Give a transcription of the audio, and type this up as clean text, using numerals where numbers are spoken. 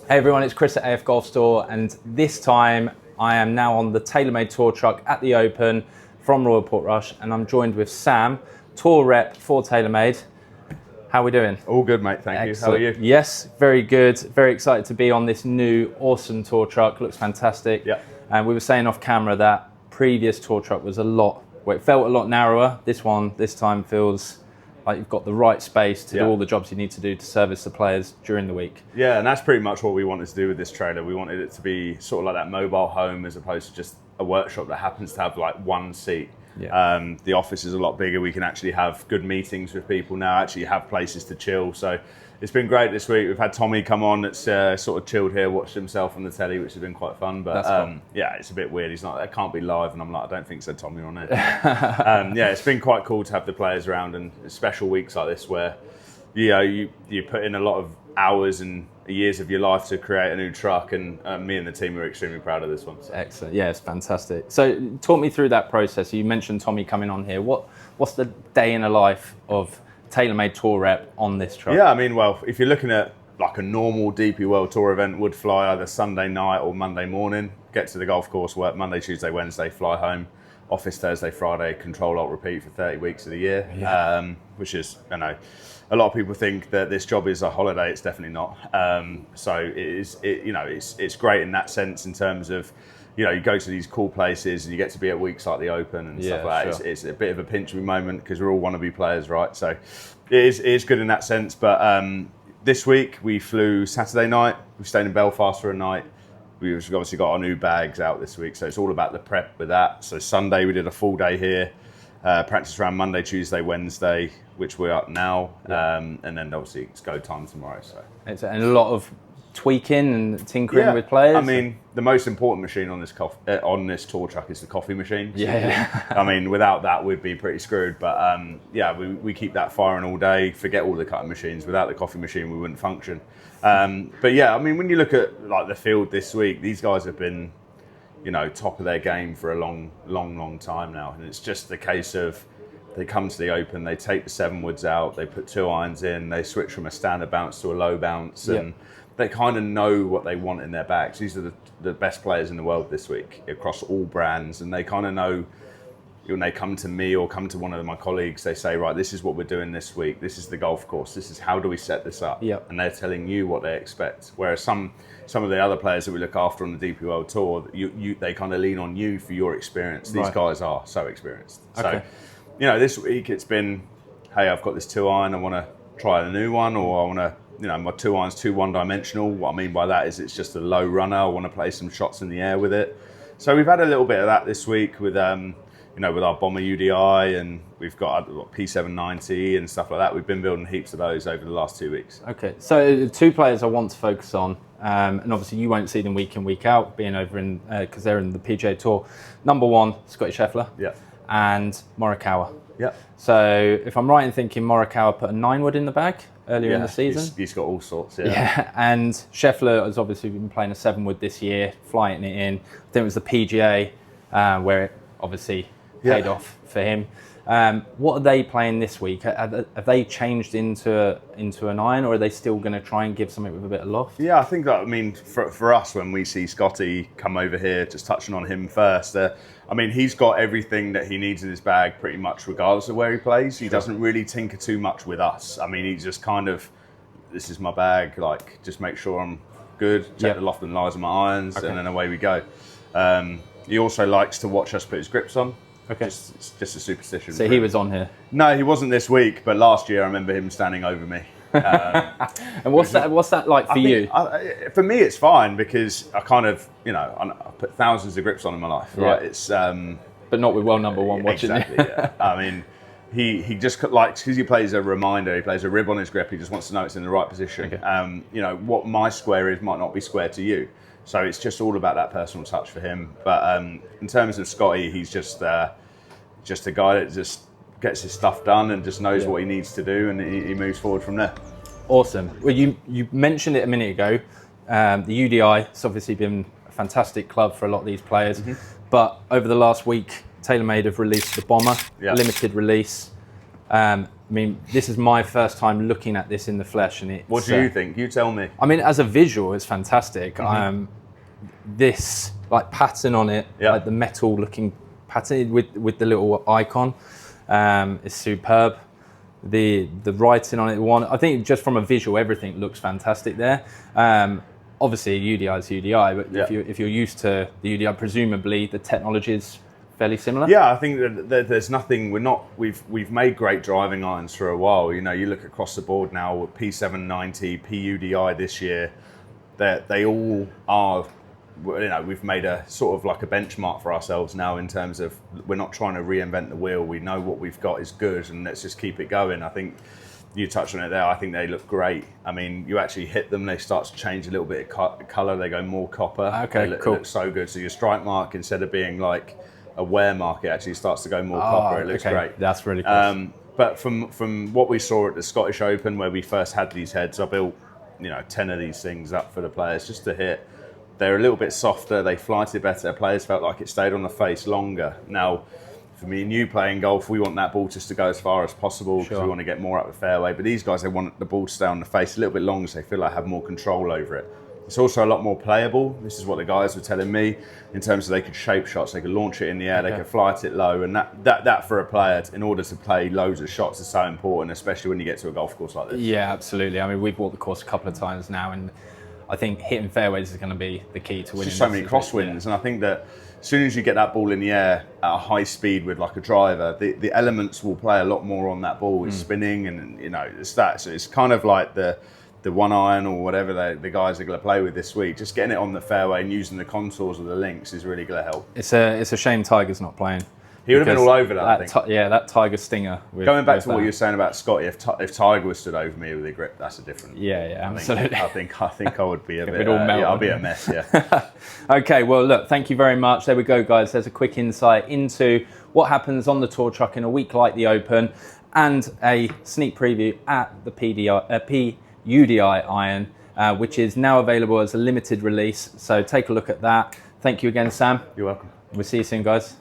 Hey everyone, it's Chris at AF Golf Store, and this time I am now on the Taylormade Tour Truck at the Open from Royal Portrush, and I'm joined with Sam, Tour Rep for Taylormade. How are we doing? All good, mate, thank you. How are you? Yes, very good. Very excited to be on this new awesome tour truck. Looks fantastic. Yeah. And we were saying off camera that previous tour truck was it felt a lot narrower. This time feels like you've got the right space to do all the jobs you need to do to service the players during the week. Yeah, and that's pretty much what we wanted to do with this trailer. We wanted it to be sort of like that mobile home as opposed to just a workshop that happens to have like one seat. Yeah. The office is a lot bigger. We can actually have good meetings with people now, actually have places to chill. So it's been great this week. We've had Tommy come on that's sort of chilled here, watched himself on the telly, which has been quite fun. But cool. Yeah, it's a bit weird. He's not, it can't be live. And I'm like, I don't think so, Tommy, on it. Yeah, it's been quite cool to have the players around, and special weeks like this where you put in a lot of hours and years of your life to create a new truck, and me and the team are extremely proud of this one. So. Excellent. Yeah, it's fantastic. So talk me through that process. You mentioned Tommy coming on here. What's the day in the life of Taylormade Tour Rep on this truck? Yeah, I mean, well, if you're looking at like a normal DP World Tour event, would fly either Sunday night or Monday morning, get to the golf course, work Monday, Tuesday, Wednesday, fly home, office Thursday, Friday, control, alt, repeat for 30 weeks of the year, which is, you know, a lot of people think that this job is a holiday. It's definitely not. So it's great in that sense in terms of, you go to these cool places and you get to be at weeks like the Open and stuff like that. Sure. It's a bit of a pinch me moment because we're all wannabe players, right? So it is good in that sense. But this week we flew Saturday night. We stayed in Belfast for a night. We've obviously got our new bags out this week, so it's all about the prep with that. So Sunday we did a full day here. Practice around Monday, Tuesday, Wednesday, which we're up now, and then obviously it's go time tomorrow. So and a lot of tweaking and tinkering with players. I mean, the most important machine on this tour truck is the coffee machine. Yeah. I mean, without that, we'd be pretty screwed. But we keep that firing all day. Forget all the cutting machines. Without the coffee machine, we wouldn't function. But yeah, I mean, when you look at like the field this week, these guys have been, top of their game for a long time now. And it's just the case of they come to the Open, they take the 7 woods out, they put 2 irons in, they switch from a standard bounce to a low bounce, and they kind of know what they want in their bags. These are the best players in the world this week across all brands, and they kind of know when they come to me or come to one of my colleagues, they say, right, this is what we're doing this week, this is the golf course, this is how do we set this up, and they're telling you what they expect. Whereas some of the other players that we look after on the DP World Tour, they kind of lean on you for your experience. These guys are so experienced. Okay. So, this week it's been, hey, I've got this 2 iron, I want to try a new one, or I want to, my 2 irons too one-dimensional. What I mean by that is it's just a low runner. I want to play some shots in the air with it. So we've had a little bit of that this week with, with our Bomber UDI, and we've got P790 and stuff like that. We've been building heaps of those over the last 2 weeks. Okay, so 2 players I want to focus on, and obviously you won't see them week in, week out, being over in, because they're in the PGA Tour. Number 1, Scotty Scheffler. Yeah. And Morikawa. Yeah. So if I'm right in thinking Morikawa put a 9 wood in the bag earlier in the season. He's got all sorts, Yeah, and Scheffler has obviously been playing a 7 wood this year, flying it in. I think it was the PGA where it obviously paid off for him. What are they playing this week? Have they changed into an iron, or are they still going to try and give something with a bit of loft? Yeah, I think that, for us, when we see Scotty come over here, just touching on him first, he's got everything that he needs in his bag pretty much regardless of where he plays. He doesn't really tinker too much with us. He's just kind of, this is my bag, like, just make sure I'm good, check the loft and lies of my irons, and then away we go. He also likes to watch us put his grips on. Okay. It's just a superstition. So he was on here? No, he wasn't this week, but last year I remember him standing over me. And what's that like for you? For me, it's fine because I kind of, I put thousands of grips on in my life, right? It's but not with number 1 watching. Exactly. Yeah. He just likes, because he plays a reminder, he plays a rib on his grip. He just wants to know it's in the right position. Okay. What my square is might not be square to you. So it's just all about that personal touch for him. But in terms of Scotty, he's just a guy that just gets his stuff done and just knows what he needs to do, and he moves forward from there. Awesome. Well, you mentioned it a minute ago. The UDI has obviously been a fantastic club for a lot of these players. But over the last week, Taylormade have released the Bomber, limited release. I mean, this is my first time looking at this in the flesh, and it's, what do you think? You tell me. I mean, as a visual, it's fantastic. This like pattern on it, like the metal looking pattern with the little icon, is superb. The writing on it, I think just from a visual, everything looks fantastic there. Obviously, UDI is UDI, but if you're used to the UDI, presumably the technology is fairly similar. Yeah, I think that there's nothing. We've made great driving irons for a while. You know, you look across the board now with P790, PUDI this year. They all are. You know, we've made a sort of like a benchmark for ourselves now in terms of we're not trying to reinvent the wheel. We know what we've got is good, and let's just keep it going. I think you touched on it there. I think they look great. I mean, you actually hit them, they start to change a little bit of colour. They go more copper. Okay, they cool. Look so good. So your stripe mark, instead of being like a wear mark, it actually starts to go more copper. It looks great. That's really cool. But from what we saw at the Scottish Open, where we first had these heads, I built 10 of these things up for the players just to hit. They're a little bit softer, they flighted better, players felt like it stayed on the face longer. Now, for me and you playing golf, we want that ball just to go as far as possible because we want to get more up the fairway. But these guys, they want the ball to stay on the face a little bit longer so they feel like they have more control over it. It's also a lot more playable. This is what the guys were telling me in terms of they could shape shots, they could launch it in the air, they could flight it low. And that for a player, in order to play loads of shots, is so important, especially when you get to a golf course like this. Yeah, absolutely. I mean, we've walked the course a couple of times now, and I think hitting fairways is going to be the key to winning. There's so many crosswinds, and I think that as soon as you get that ball in the air at a high speed with like a driver, the elements will play a lot more on that ball. It's spinning, and it's that. So it's kind of like the 1 iron or whatever the guys are going to play with this week. Just getting it on the fairway and using the contours of the links is really going to help. It's a shame Tiger's not playing. He would have been all over that, I think. That Tiger stinger. Going back to what you were saying about Scotty, if Tiger was stood over me with a grip, that's a different. Yeah, absolutely. I think I would be a bit. I'll be a mess. Yeah. Okay, well, look, thank you very much. There we go, guys. There's a quick insight into what happens on the tour truck in a week like the Open, and a sneak preview at the PUDI iron, which is now available as a limited release. So take a look at that. Thank you again, Sam. You're welcome. We'll see you soon, guys.